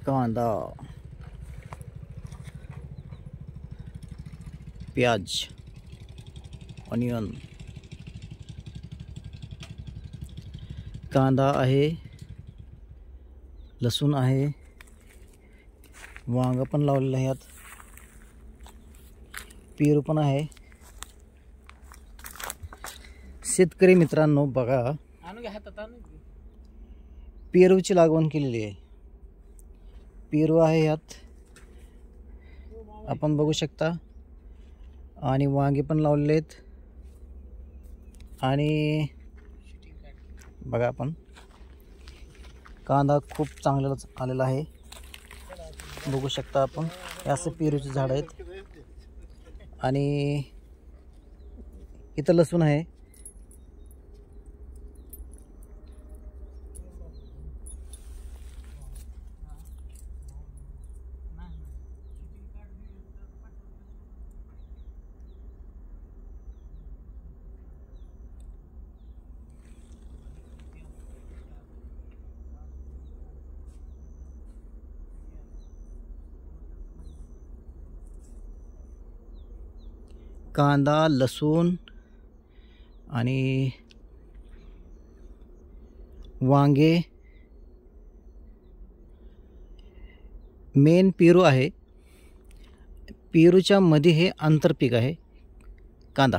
कांदा, प्याज, ऑनियन, कांदा आहे, लसूण आहे, वांग पण लावलेलं आहे, यात पेरू पण आहे। शेतकरी मित्रांनो बघा, पेरूची लागवड केलेली आहे। पेरू आहे यात आपण बघू शकता, आणि वांगे पण लावलेले आहेत। आणि बघा आपण कांदा खूप चांगला आलेला आहे, बघू शकता आपण। हे असे पेरूचे झाड आहेत, आणि इथं लसूण आहे। कांदा, लसूण आणि वांगे, मेन पेरू आहे। पेरूच्या मध्ये हे आंतरपीक आहे कांदा।